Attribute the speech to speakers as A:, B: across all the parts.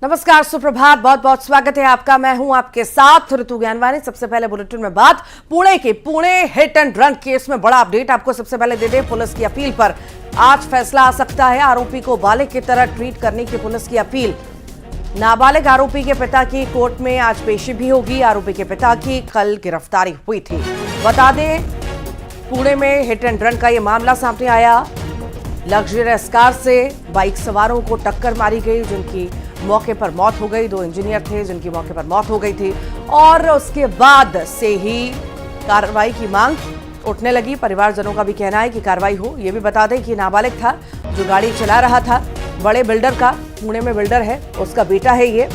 A: नमस्कार, सुप्रभात, बहुत बहुत स्वागत है आपका। मैं हूं आपके साथ ऋतु ज्ञानवानी। सबसे पहले बुलेटिन में बात Pune hit and run case में बड़ा अपडेट आपको सबसे पहले दे दें। पुलिस की अपील पर आज फैसला आ सकता है। आरोपी को बालिग की तरह ट्रीट करने की पुलिस की अपील। नाबालिग आरोपी के पिता की कोर्ट में आज पेशी भी होगी। आरोपी के पिता की कल गिरफ्तारी हुई थी। बता दें, पुणे में हिट एंड रन का यह मामला सामने आया। लग्जरियस कार से बाइक सवारों को टक्कर मारी गई, जिनकी मौके पर मौत हो गई। 2 इंजीनियर थे जिनकी मौके पर मौत हो गई थी और उसके बाद से ही कार्रवाई की मांग उठने लगी। परिवारजनों का भी कहना है कि कार्रवाई हो। ये भी बता दें कि नाबालिग था जो गाड़ी चला रहा था, बड़े बिल्डर का, पुणे में बिल्डर है, उसका बेटा है ये,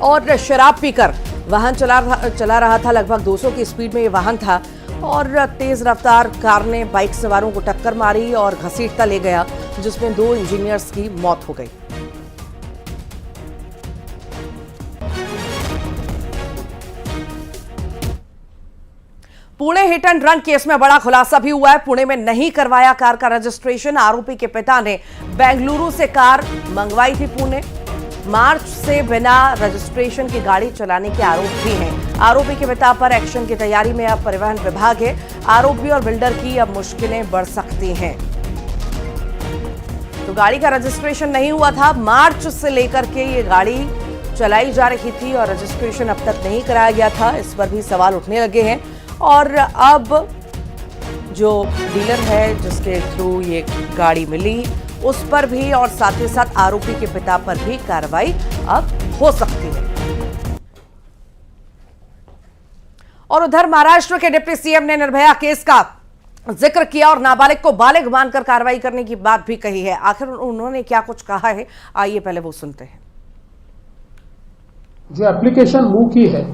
A: और शराब पीकर वाहन चला रहा था। लगभग 200 की स्पीड में ये वाहन था और तेज रफ्तार कार ने बाइक सवारों को टक्कर मारी और घसीटता ले गया, जिसमें 2 इंजीनियर्स की मौत हो गई। Pune hit and run case में बड़ा खुलासा भी हुआ है। पुणे में नहीं करवाया कार का रजिस्ट्रेशन। आरोपी के पिता ने बेंगलुरु से कार मंगवाई थी पुणे। मार्च से बिना रजिस्ट्रेशन की गाड़ी चलाने के आरोप भी हैं। आरोपी के पिता पर एक्शन की तैयारी में अब परिवहन विभाग है। आरोपी और बिल्डर की अब मुश्किलें बढ़ सकती हैं। तो गाड़ी का रजिस्ट्रेशन नहीं हुआ था। मार्च से लेकर के ये गाड़ी चलाई जा रही थी और रजिस्ट्रेशन अब तक नहीं कराया गया था। इस पर भी सवाल उठने लगे हैं और अब जो डीलर है जिसके थ्रू ये गाड़ी मिली, उस पर भी और साथ ही साथ आरोपी के पिता पर भी कार्रवाई अब हो सकती है। और उधर महाराष्ट्र के डिप्टी सीएम ने निर्भया केस का जिक्र किया और नाबालिग को बालिग मानकर कार्रवाई करने की बात भी कही है। आखिर उन्होंने क्या कुछ कहा है, आइए पहले वो सुनते हैं।
B: जो एप्लीकेशन मूव की है,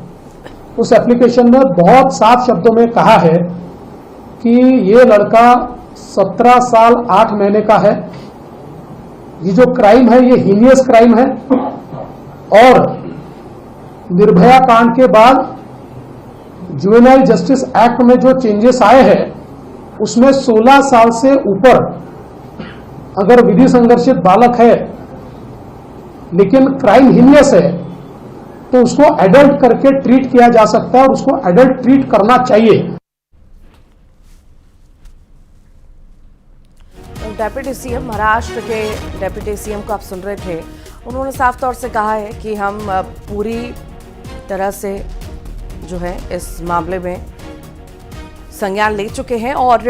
B: उस एप्लीकेशन में बहुत साफ शब्दों में कहा है कि ये लड़का 17 साल 8 महीने का है। ये जो क्राइम है ये हीनियस क्राइम है और निर्भया कांड के बाद जुवेनाइल जस्टिस एक्ट में जो चेंजेस आए हैं उसमें 16 साल से ऊपर अगर विधि संघर्षित बालक है लेकिन क्राइम हीनियस है तो उसको एडल्ट करके ट्रीट किया जा सकता है और उसको एडल्ट ट्रीट करना चाहिए।
A: डेप्यूटी सीएम, महाराष्ट्र के डेप्यूटी सीएम को आप सुन रहे थे। उन्होंने साफ तौर से कहा है कि हम पूरी तरह से जो है इस मामले में संज्ञान ले चुके हैं और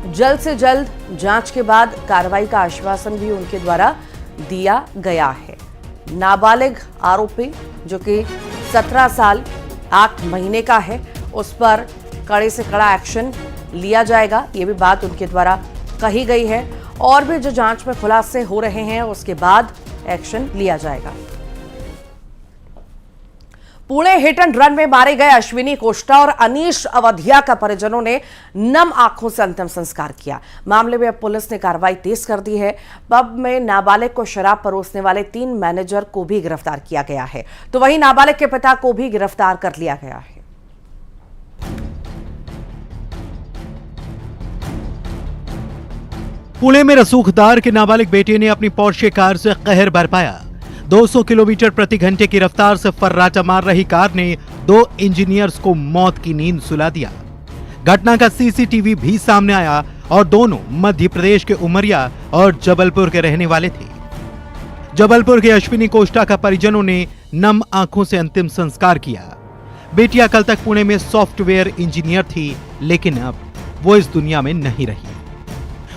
A: जल्द से जल्द जांच के बाद कार्रवाई का आश्वासन भी उनके द्वारा दिया गया है। नाबालिग आरोपी जो कि 17 साल 8 महीने का है, उस पर कड़े से कड़ा एक्शन लिया जाएगा, ये भी बात उनके द्वारा कही गई है। और भी जो जांच में खुलासे हो रहे हैं उसके बाद एक्शन लिया जाएगा। पुणे हिट एंड रन में मारे गए अश्विनी कोष्टा और अनीश अवधिया का परिजनों ने नम आंखों से अंतिम संस्कार किया। मामले में अब पुलिस ने कार्रवाई तेज कर दी है। पब में नाबालिग को शराब परोसने वाले 3 मैनेजर को भी गिरफ्तार किया गया है, तो वहीं नाबालिग के पिता को भी गिरफ्तार कर लिया गया है।
C: पुणे में रसूखदार के नाबालिग बेटे ने अपनी पोर्शे कार से कहर बरपाया। 200 किलोमीटर प्रति घंटे की रफ्तार से फर्राटा मार रही कार ने 2 इंजीनियर्स को मौत की नींद सुला दिया। घटना का सीसीटीवी भी सामने आया और दोनों मध्य प्रदेश के उमरिया और जबलपुर के रहने वाले थे। जबलपुर के अश्विनी कोष्टा का परिजनों ने नम आंखों से अंतिम संस्कार किया। बेटिया कल तक पुणे में सॉफ्टवेयर इंजीनियर थी, लेकिन अब वो इस दुनिया में नहीं रही।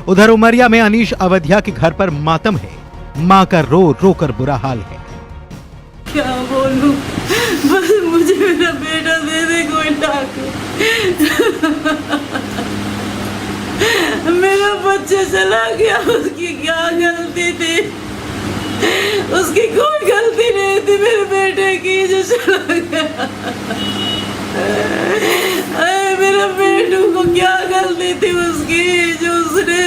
C: उधर उमरिया में अनीश अवधिया के घर पर मातम है। मां का रो रो कर बुरा हाल है।
D: क्या बोलूं, बस मुझे मेरा बेटा दे दे कोई डॉक्टर। मेरा बच्चा चला गया, उसकी क्या गलती थी? उसकी कोई गलती नहीं थी मेरे बेटे की जो चला गया। मेरे बेटू को क्या गलती थी उसकी जो उसने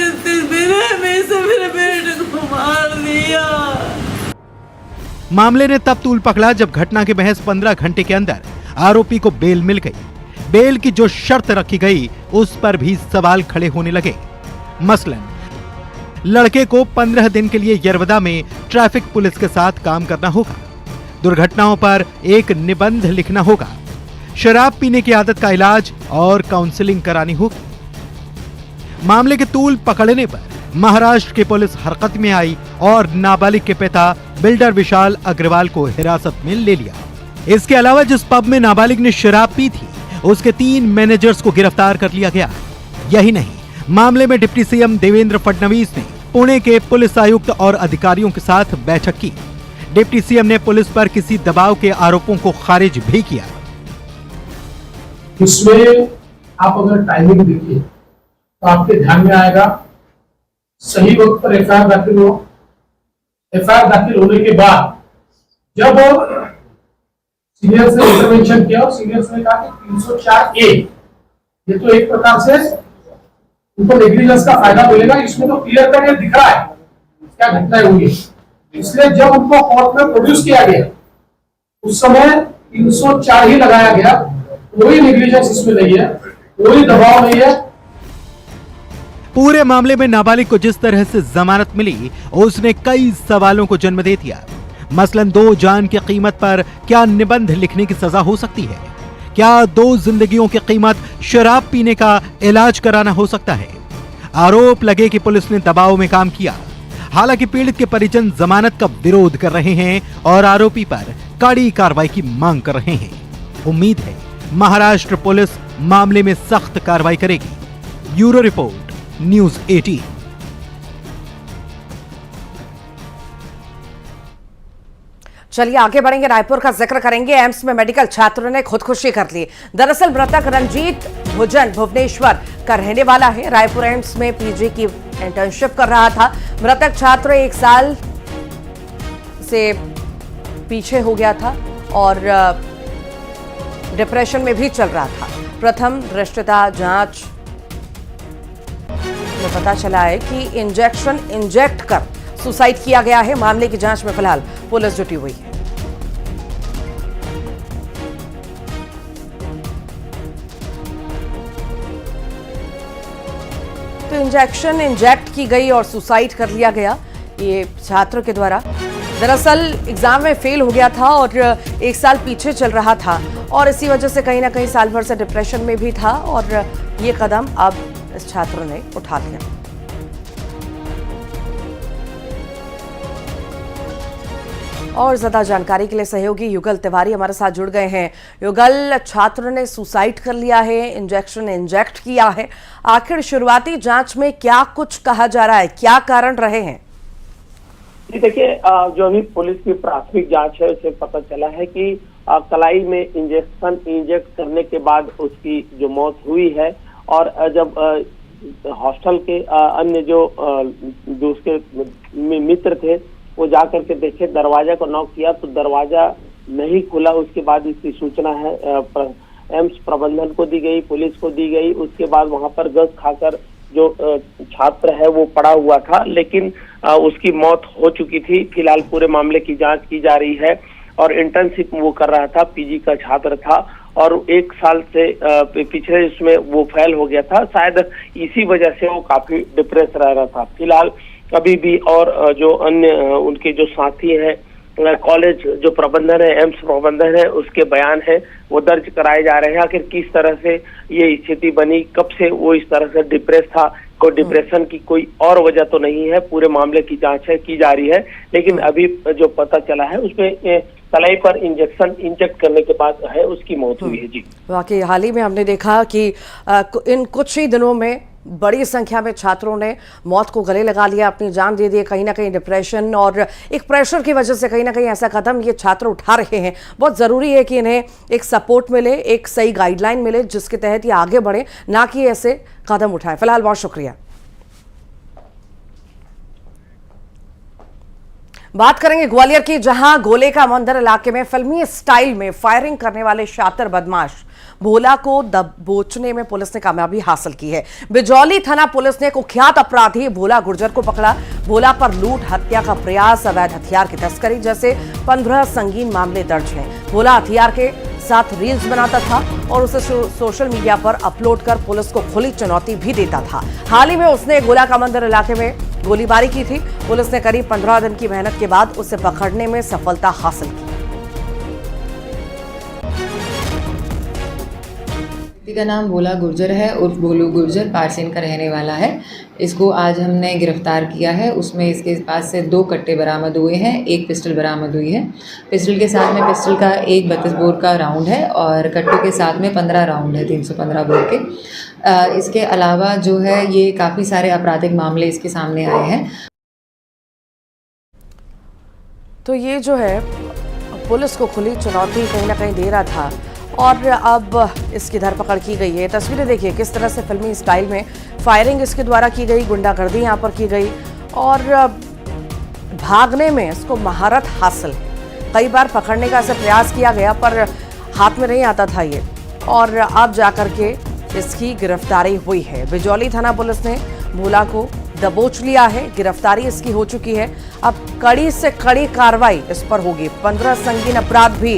D: मेरे बेटे को मार दिया।
C: मामले ने तब तूल पकड़ा जब घटना के महज 15 घंटे के अंदर आरोपी को बेल मिल गई। बेल की जो शर्त रखी गई उस पर भी सवाल खड़े होने लगे। मसलन लड़के को 15 दिन के लिए यरवदा में ट्रैफिक पुलिस के साथ काम करना होगा। दुर्घटनाओं पर एक निबंध लिखना होगा। शराब पीने की आदत का इलाज और काउंसलिंग करानी होगी। मामले के तूल पकड़ने पर महाराष्ट्र की पुलिस हरकत में आई और नाबालिग के पिता बिल्डर विशाल अग्रवाल को हिरासत में ले लिया। इसके अलावा जिस पब में नाबालिग ने शराब पी थी, उसके 3 मैनेजर्स को गिरफ्तार कर लिया गया। यही नहीं, मामले में डिप्टी सीएम देवेंद्र फडणवीस ने पुणे के पुलिस आयुक्त और अधिकारियों के साथ बैठक की। डिप्टी सीएम ने पुलिस पर किसी दबाव के आरोपों को खारिज भी किया।
B: इसमें आप अगर टाइमिंग देखिए तो आपके ध्यान में आएगा, सही वक्त पर एफआईआर दाखिल हो। एफआईआर दाखिल होने के बाद जब सीनियर से इंटरवेंशन किया और सीनियर ने कहा कि 304A ये तो एक प्रकार से उनको नेग्लिजेंस का फायदा मिलेगा, इसमें तो क्लियर कर ये दिख रहा है क्या घटनाएं हुई। इसलिए जब उनको कोर्ट में प्रोड्यूस किया गया उस समय 304 ही लगाया गया। कोई नेग्लिजेंस इसमें नहीं है, कोई दबाव नहीं है।
C: पूरे मामले में नाबालिग को जिस तरह से जमानत मिली, उसने कई सवालों को जन्म दे दिया। मसलन 2 जान की कीमत पर क्या निबंध लिखने की सजा हो सकती है? क्या 2 जिंदगियों की कीमत शराब पीने का इलाज कराना हो सकता है? आरोप लगे कि पुलिस ने दबाव में काम किया। हालांकि पीड़ित के परिजन जमानत का विरोध कर रहे हैं और आरोपी पर कड़ी कार्रवाई की मांग कर रहे हैं। उम्मीद है महाराष्ट्र पुलिस मामले में सख्त कार्रवाई करेगी। Bureau report, news 18।
A: चलिए आगे बढ़ेंगे, रायपुर का जिक्र करेंगे। एम्स में मेडिकल छात्रों ने खुदकुशी कर ली। दरअसल मृतक रंजीत भुजन भुवनेश्वर का रहने वाला है। रायपुर एम्स में पीजी की इंटर्नशिप कर रहा था। मृतक छात्र 1 साल से पीछे हो गया था और डिप्रेशन में भी चल रहा था। प्रथम दृष्टता जांच में पता चला है कि इंजेक्ट कर सुसाइड किया गया है। मामले की जांच में फिलहाल पुलिस जुटी हुई है। तो इंजेक्ट की गई और सुसाइड कर लिया गया ये छात्र के द्वारा। दरअसल एग्जाम में फेल हो गया था और 1 साल पीछे चल रहा था और इसी वजह से कहीं ना कहीं साल भर से डिप्रेशन में भी था और ये कदम अब इस छात्र ने उठा लिया। और ज्यादा जानकारी के लिए सहयोगी युगल तिवारी हमारे साथ जुड़ गए हैं। युगल, छात्र ने सुसाइड कर लिया है, इंजेक्ट किया है। आखिर शुरुआती जांच में क्या कुछ कहा जा रहा है, क्या कारण रहे हैं?
E: जी देखिए, जो अभी पुलिस की प्राथमिक जांच है उससे पता चला है कि कलाई में इंजेक्ट करने के बाद उसकी जो मौत हुई है और जब हॉस्टल के अन्य जो उसके मित्र थे वो जाकर के देखे, दरवाजा को नॉक किया तो दरवाजा नहीं खुला। उसके बाद इसकी सूचना है एम्स प्रबंधन को दी गई, पुलिस को दी गई। उसके बाद वहां पर गस खाकर जो छात्र है वो पड़ा हुआ था, लेकिन उसकी मौत हो चुकी थी। फिलहाल पूरे मामले की जांच की जा रही है और इंटर्नशिप वो कर रहा था, पीजी का छात्र था और 1 साल से पिछले इसमें वो फेल हो गया था। शायद इसी वजह से वो काफी डिप्रेस रह रहा था। फिलहाल अभी भी और जो अन्य उनके जो साथी हैं, कॉलेज जो प्रबंधन है, एम्स प्रबंधन है, उसके बयान है वो दर्ज कराए जा रहे हैं। आखिर किस तरह से ये स्थिति बनी, कब से वो इस तरह से डिप्रेस था, कोई डिप्रेशन की कोई और वजह तो नहीं है। पूरे मामले की जांच है की जा रही है, लेकिन अभी जो पता चला है उसमें कलाई पर इंजेक्ट करने के बाद है उसकी मौत हुई है। जी
A: वाकई हाल ही में हमने देखा कि इन कुछ ही दिनों में बड़ी संख्या में छात्रों ने मौत को गले लगा लिया, अपनी जान दे दी। कहीं ना कहीं डिप्रेशन और एक प्रेशर की वजह से कहीं ना कहीं ऐसा कदम ये छात्र उठा रहे हैं। बहुत ज़रूरी है कि इन्हें एक सपोर्ट मिले, एक सही गाइडलाइन मिले जिसके तहत ये आगे बढ़े, ना कि ऐसे कदम उठाएं। फिलहाल बहुत शुक्रिया। बात करेंगे ग्वालियर की, जहां गोले का मंदिर इलाके में फिल्मी स्टाइल में फायरिंग करने वाले शातिर बदमाश भोला को दबोचने में पुलिस ने कामयाबी हासिल की है। बिजौली थाना पुलिस ने कुख्यात अपराधी भोला गुर्जर को पकड़ा। भोला पर लूट, हत्या का प्रयास, अवैध हथियार की तस्करी जैसे 15 संगीन मामले दर्ज हैं। भोला हथियार के साथ रील्स बनाता था और उसे सोशल मीडिया पर अपलोड कर पुलिस को खुली चुनौती भी देता था। हाल ही में उसने गोला का मंदिर इलाके में गोलीबारी की थी। पुलिस ने करीब 15 दिन की मेहनत के बाद उसे पकड़ने में सफलता हासिल की।
F: व्यक्ति का नाम भोला गुर्जर है उर्फ भोलू गुर्जर, पारसीन का रहने वाला है। इसको आज हमने गिरफ्तार किया है। उसमें इसके पास से 2 कट्टे बरामद हुए हैं, 1 पिस्टल बरामद हुई है। पिस्टल के साथ में पिस्टल का एक 32 बोर का राउंड है और कट्टे के साथ में 15 राउंड है 315 बोर के। इसके अलावा जो है ये काफ़ी सारे आपराधिक मामले इसके सामने आए हैं।
A: तो ये जो है पुलिस को खुली चुनौती कहीं ना कहीं दे रहा था और अब इसकी धरपकड़ की गई है। तस्वीरें देखिए किस तरह से फिल्मी स्टाइल में फायरिंग इसके द्वारा की गई, गुंडागर्दी यहाँ पर की गई और भागने में इसको महारत हासिल है। कई बार पकड़ने का ऐसा प्रयास किया गया पर हाथ में नहीं आता था ये और अब जाकर के इसकी गिरफ्तारी हुई है। बिजौली थाना पुलिस ने भोला को दबोच लिया है, गिरफ्तारी इसकी हो चुकी है। अब कड़ी से कड़ी कार्रवाई इस पर होगी। 15 संगीन अपराध भी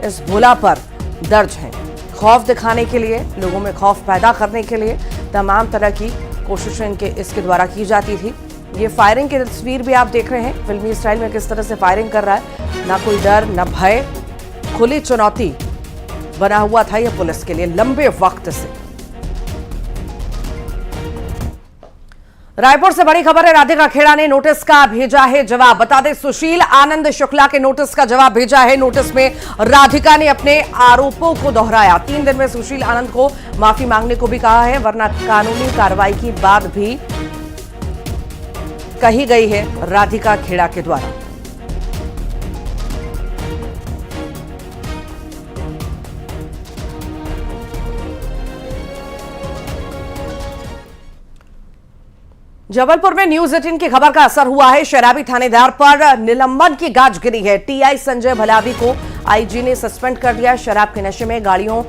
A: इस भोला पर दर्ज हैं। खौफ दिखाने के लिए, लोगों में खौफ पैदा करने के लिए तमाम तरह की कोशिशें इसके द्वारा की जाती थी। ये फायरिंग की तस्वीर भी आप देख रहे हैं, फिल्मी स्टाइल में किस तरह से फायरिंग कर रहा है। ना कोई डर ना भय, खुली चुनौती बना हुआ था ये पुलिस के लिए लंबे वक्त से। रायपुर से बड़ी खबर है, राधिका खेड़ा ने नोटिस का भेजा है जवाब। बता दें सुशील आनंद शुक्ला के नोटिस का जवाब भेजा है। नोटिस में राधिका ने अपने आरोपों को दोहराया। 3 दिन में सुशील आनंद को माफी मांगने को भी कहा है, वरना कानूनी कार्रवाई की बात भी कही गई है राधिका खेड़ा के द्वारा। जबलपुर में न्यूज 18 की खबर का असर हुआ है। शराबी थानेदार पर निलंबन की गाज गिरी है। टीआई संजय भलावी को आईजी ने सस्पेंड कर दिया। शराब के नशे में गाड़ियों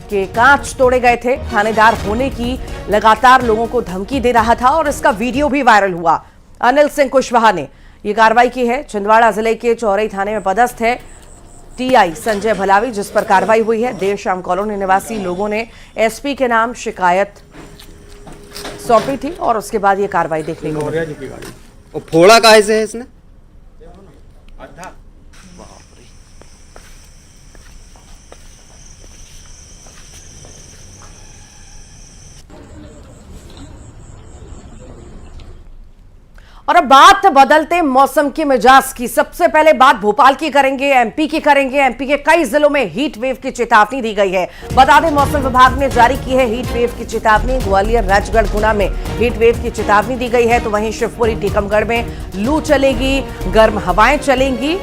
A: के कांच तोड़े गए थे। थानेदार होने की लगातार लोगों को धमकी दे रहा था और इसका वीडियो भी वायरल हुआ। अनिल सिंह कुशवाहा ने यह कार्रवाई की है। छिंदवाड़ा जिले के चौरई थाने में पदस्थ है टीआई संजय भलावी, जिस पर कार्रवाई हुई है। देर शाम कॉलोनी निवासी लोगों ने एसपी के नाम शिकायत सौंपी थी और उसके बाद ये कार्रवाई देखने को मिली।
G: और फोड़ा काहे से है इसने?
A: और अब बात बदलते मौसम के मिजाज की। सबसे पहले बात भोपाल की करेंगे, एमपी की करेंगे। एमपी के कई जिलों में हीट वेव की चेतावनी दी गई है। बता दें मौसम विभाग ने जारी की है हीट वेव की चेतावनी। ग्वालियर, राजगढ़, गुना में हीट वेव की चेतावनी दी गई है। तो वहीं शिवपुरी, टीकमगढ़ में लू चलेगी, गर्म हवाएं चलेंगी,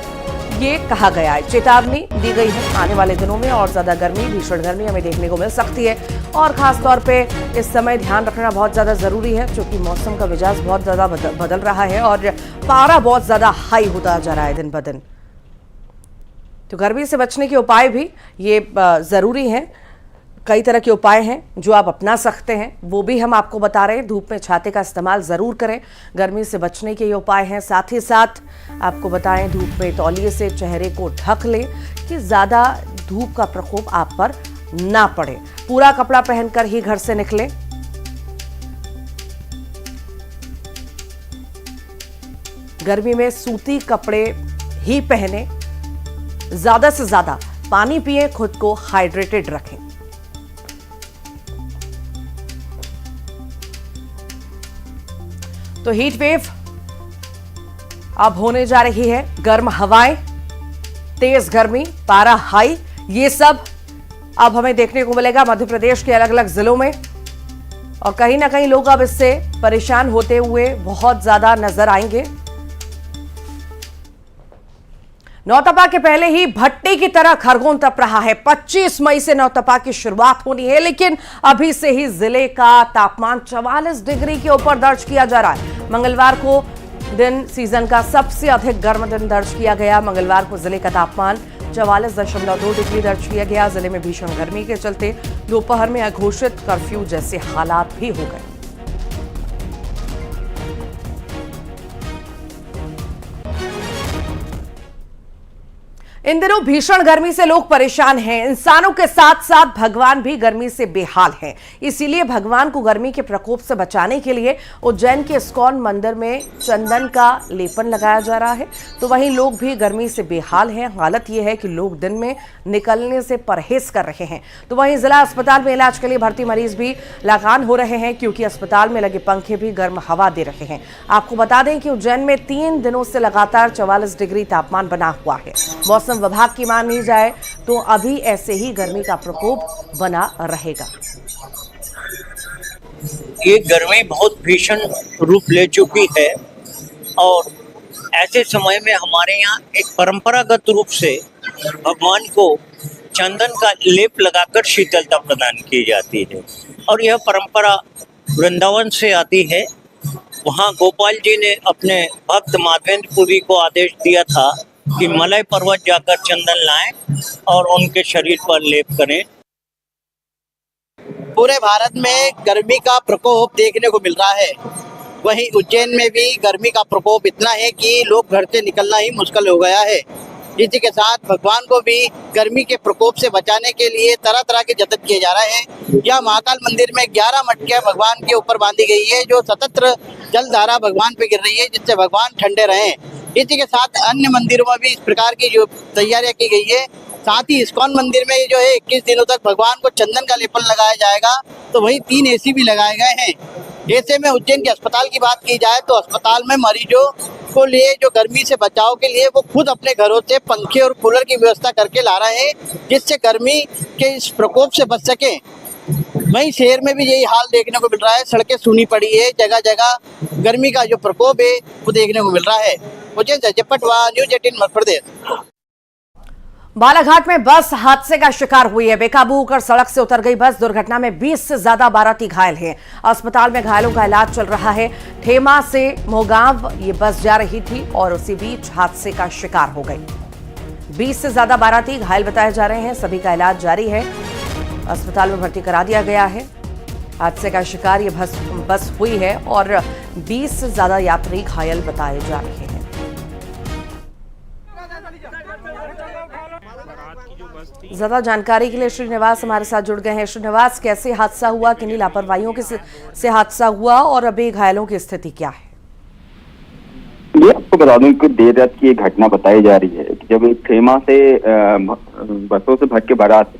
A: ये कहा गया है। चेतावनी दी गई है आने वाले दिनों में और ज्यादा गर्मी, भीषण गर्मी हमें देखने को मिल सकती है। और खास तौर पे इस समय ध्यान रखना बहुत ज्यादा जरूरी है क्योंकि मौसम का मिजाज बहुत ज्यादा बदल रहा है और पारा बहुत ज्यादा हाई होता जा रहा है दिन ब दिन। तो गर्मी से बचने के उपाय भी ये जरूरी हैं। कई तरह के उपाय हैं जो आप अपना सकते हैं, वो भी हम आपको बता रहे हैं। धूप में छाते का इस्तेमाल ज़रूर करें। गर्मी से बचने के ये उपाय हैं। साथ ही साथ आपको बताएं धूप में तौलिए से चेहरे को ढक लें कि ज़्यादा धूप का प्रकोप आप पर ना पड़े। पूरा कपड़ा पहनकर ही घर से निकलें। गर्मी में सूती कपड़े ही पहने। ज़्यादा से ज़्यादा पानी पिए, खुद को हाइड्रेटेड रखें। तो हीट वेव अब होने जा रही है। गर्म हवाएं, तेज गर्मी, पारा हाई, ये सब अब हमें देखने को मिलेगा मध्य प्रदेश के अलग अलग जिलों में। और कहीं ना कहीं लोग अब इससे परेशान होते हुए बहुत ज्यादा नजर आएंगे। नौतपा के पहले ही भट्टी की तरह खरगोन तप रहा है। 25 मई से नौतपा की शुरुआत होनी है, लेकिन अभी से ही जिले का तापमान 44 डिग्री के ऊपर दर्ज किया जा रहा है। मंगलवार को दिन सीजन का सबसे अधिक गर्म दिन दर्ज किया गया। मंगलवार को जिले का तापमान 44.2 डिग्री दर्ज किया गया। जिले में भीषण गर्मी के चलते दोपहर में अघोषित कर्फ्यू जैसे हालात भी हो गए। इन दिनों भीषण गर्मी से लोग परेशान हैं। इंसानों के साथ साथ भगवान भी गर्मी से बेहाल हैं। इसीलिए भगवान को गर्मी के प्रकोप से बचाने के लिए उज्जैन के इस्कॉन मंदिर में चंदन का लेपन लगाया जा रहा है। तो वहीं लोग भी गर्मी से बेहाल हैं। हालत यह है कि लोग दिन में निकलने से परहेज कर रहे हैं। तो वहीं जिला अस्पताल में इलाज के लिए भर्ती मरीज भी लगान हो रहे हैं, क्योंकि अस्पताल में लगे पंखे भी गर्म हवा दे रहे हैं। आपको बता दें कि उज्जैन में 3 दिनों से लगातार 44 डिग्री तापमान बना हुआ है। मौसम विभाग की मानी जाए तो अभी ऐसे ही गर्मी का प्रकोप बना रहेगा।
H: ये गर्मी बहुत भीषण रूप ले चुकी है और ऐसे समय में हमारे यहाँ एक परंपरागत रूप से भगवान को चंदन का लेप लगाकर शीतलता प्रदान की जाती है। और यह परंपरा वृंदावन से आती है। वहाँ गोपाल जी ने अपने भक्त माधवेंद्रपुरी को आदेश दिया था कि मलय पर्वत जाकर चंदन लाएं और उनके शरीर पर लेप करें।
I: पूरे भारत में गर्मी का प्रकोप देखने को मिल रहा है। वहीं उज्जैन में भी गर्मी का प्रकोप इतना है कि लोग घर से निकलना ही मुश्किल हो गया है। इसी के साथ भगवान को भी गर्मी के प्रकोप से बचाने के लिए तरह तरह के जतन किए जा रहे हैं। यह महाकाल मंदिर में 11 मटकियां भगवान के ऊपर बांधी गई है, जो सतत जलधारा भगवान पे गिर रही है, जिससे भगवान ठंडे रहें। इसी के साथ अन्य मंदिरों में भी इस प्रकार की जो तैयारियां की गई है। साथ ही इस्कॉन मंदिर में जो है 21 दिनों तक भगवान को चंदन का लेपन लगाया जाएगा। तो वहीं 3 AC भी लगाए गए हैं। ऐसे में उज्जैन के अस्पताल की बात की जाए तो अस्पताल में मरीजों को लिए जो गर्मी से बचाव के लिए वो खुद अपने घरों से पंखे और कूलर की व्यवस्था करके ला रहे हैं, जिससे गर्मी के इस प्रकोप से बच सके। वहीं शहर में भी यही हाल देखने को मिल रहा है। सड़कें सूनी पड़ी है, जगह जगह गर्मी का जो प्रकोप है वो देखने को मिल रहा है। उज्जैन से अजय पटवा, न्यूज़ 18 मध्य प्रदेश।
A: बालाघाट में बस हादसे का शिकार हुई है। बेकाबू होकर सड़क से उतर गई बस। दुर्घटना में 20 से ज्यादा बाराती घायल हैं। अस्पताल में घायलों का इलाज चल रहा है। ठेमा से मोहगांव ये बस जा रही थी और उसी बीच हादसे का शिकार हो गई। 20 से ज्यादा बाराती घायल बताए जा रहे हैं। सभी का इलाज जारी है। अस्पताल में भर्ती करा दिया गया है। हादसे का शिकार ये बस हुई है और 20 से ज्यादा यात्री घायल बताए जा रहे हैं। ज्यादा जानकारी के लिए श्रीनिवास हमारे साथ जुड़ गए हैं। श्रीनिवास, कैसे हादसा हुआ, किन्हीं लापरवाहियों से हादसा हुआ और अभी घायलों की स्थिति क्या है?
J: ये आपको बता दूं कि देर रात की एक घटना बताई जा रही है कि जब एक खेमा से बसों से भर के बारात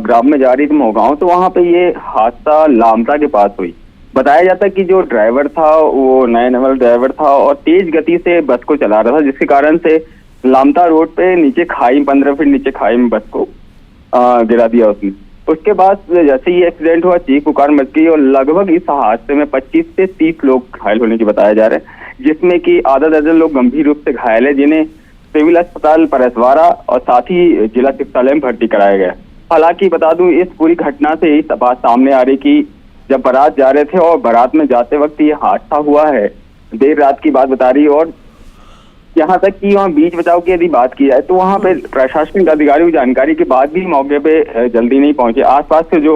J: ग्राम में जा रही थी मोहगांव, तो वहां पे ये हादसा लामटा के पास हुई। बताया जाता है कि जो ड्राइवर था वो नया नवल ड्राइवर था और तेज गति से बस को चला रहा था, जिसके कारण से लामटा रोड पे नीचे खाई 15 फीट नीचे खाई में बस को गिरा दिया उसने। उसके बाद जैसे ही एक्सीडेंट हुआ चीख पुकार मच गई और लगभग इस हादसे में 25 से 30 लोग घायल होने की बताया जा रहा है, जिसमें कि आधा दर्जन लोग गंभीर रूप से घायल है, जिन्हें सिविल अस्पताल परसवाड़ा और साथ ही जिला चिकित्सालय में भर्ती कराया गया। हालांकि बता दूं इस पूरी घटना से इस बात सामने आ रही कि जब बारात जा रहे थे और बारात में जाते वक्त ये हादसा हुआ है, देर रात की बात बता रही। और यहाँ तक कि वहाँ बीच बचाव की यदि बात की जाए तो वहाँ पे प्रशासनिक अधिकारी जानकारी के बाद भी मौके पे जल्दी नहीं पहुंचे। आसपास से जो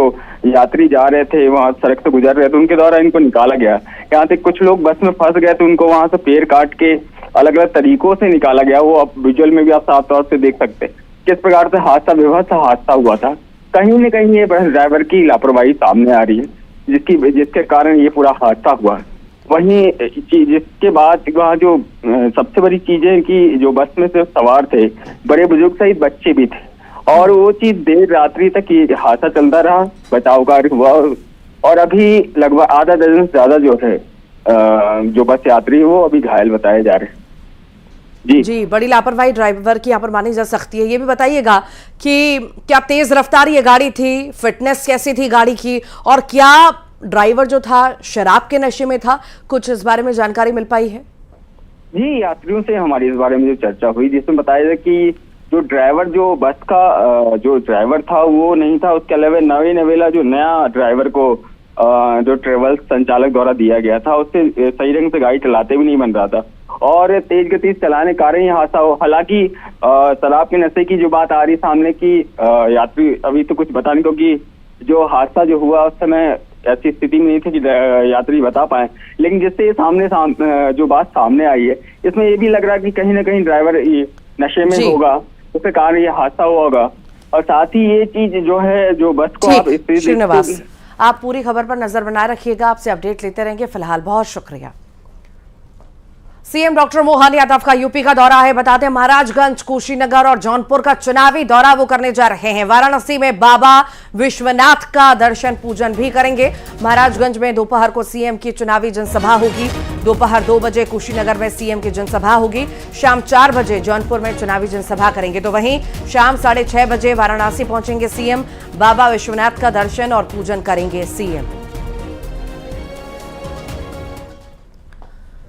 J: यात्री जा रहे थे, वहाँ सड़क से गुजर रहे थे, उनके द्वारा इनको निकाला गया। यहाँ तक कुछ लोग बस में फंस गए तो उनको वहाँ से पैर काट के अलग अलग तरीकों से निकाला गया। वो अब विजुअल में भी आप साफ तौर से देख सकते हैं किस प्रकार से हादसा हुआ था। कहीं न कहीं ये बस ड्राइवर की लापरवाही सामने आ रही है, जिसके कारण ये पूरा हादसा हुआ। वहीं जिसके बाद वहाँ जो सबसे बड़ी चीज है कि जो बस में से सवार थे बड़े बुजुर्ग सहित बच्चे भी थे, और वो चीज देर रात्रि तक ये हादसा चलता रहा, बचाव कार्य हुआ और अभी लगभग आधा दर्जन से ज्यादा जो थे जो बस यात्री वो अभी घायल बताए जा रहे हैं।
A: जी, बड़ी लापरवाही ड्राइवर की यहाँ पर मानी जा सकती है। ये भी बताइएगा कि क्या तेज रफ्तार ये गाड़ी थी, फिटनेस कैसी थी गाड़ी की, और क्या ड्राइवर जो था शराब के नशे में था? कुछ इस बारे में जानकारी मिल पाई है?
J: जी, यात्रियों से हमारी इस बारे में जो चर्चा हुई, जिसमें बताया गया कि जो ड्राइवर जो बस का जो ड्राइवर था वो नहीं था। उसके अलावा नवेला जो नया ड्राइवर को जो ट्रेवल संचालक द्वारा दिया गया था, उससे सही ढंग से गाड़ी चलाते भी नहीं बन रहा था और तेज गति से चलाने के कारण यह हादसा हो। हालांकि शराब के नशे की जो बात आ रही सामने की यात्री अभी तो कुछ बता नहीं, क्योंकि जो हादसा जो हुआ उस समय ऐसी स्थिति में नहीं थी कि यात्री बता पाए। लेकिन जिससे सामने जो बात सामने आई है, इसमें ये भी लग रहा है कि कहीं ना कहीं ड्राइवर नशे में होगा, उसके कारण ये हादसा हुआ होगा। और साथ ही ये चीज जो है, जो बस को आप
A: ठीक श्रीनिवास, आप पूरी खबर पर नजर बनाए रखिएगा, आपसे अपडेट लेते रहेंगे। फिलहाल बहुत शुक्रिया। सीएम डॉक्टर मोहन यादव का यूपी का दौरा है। बता दें, महाराजगंज, कुशीनगर और जौनपुर का चुनावी दौरा वो करने जा रहे हैं। वाराणसी में बाबा विश्वनाथ का दर्शन पूजन भी करेंगे। महाराजगंज में दोपहर को सीएम की चुनावी जनसभा होगी। दोपहर 2 बजे कुशीनगर में सीएम की जनसभा होगी। शाम 4 बजे जौनपुर में चुनावी जनसभा करेंगे। तो वहीं शाम 6:30 बजे वाराणसी पहुंचेंगे सीएम। बाबा विश्वनाथ का दर्शन और पूजन करेंगे सीएम।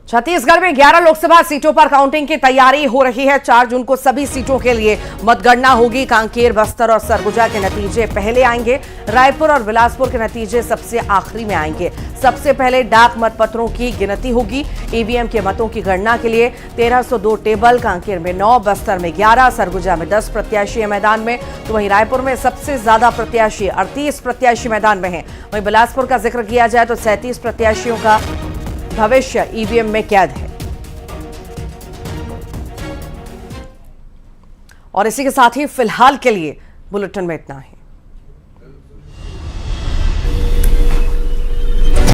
A: छत्तीसगढ़ में 11 लोकसभा सीटों पर काउंटिंग की तैयारी हो रही है। 4 जून को सभी सीटों के लिए मतगणना होगी। कांकेर, बस्तर और सरगुजा के नतीजे पहले आएंगे। रायपुर और बिलासपुर के नतीजे सबसे आखिरी में आएंगे। सबसे पहले डाक मतपत्रों की गिनती होगी। ईवीएम के मतों की गणना के लिए 1302 टेबल, कांकेर में 9, बस्तर में 11, सरगुजा में 10 प्रत्याशी है मैदान में। तो वहीं रायपुर में सबसे ज्यादा प्रत्याशी 38 प्रत्याशी मैदान में हैं। वहीं बिलासपुर का जिक्र किया जाए तो 37 प्रत्याशियों का भविष्य ईवीएम में कैद है। और इसी के साथ ही फिलहाल के लिए बुलेटिन में इतना ही।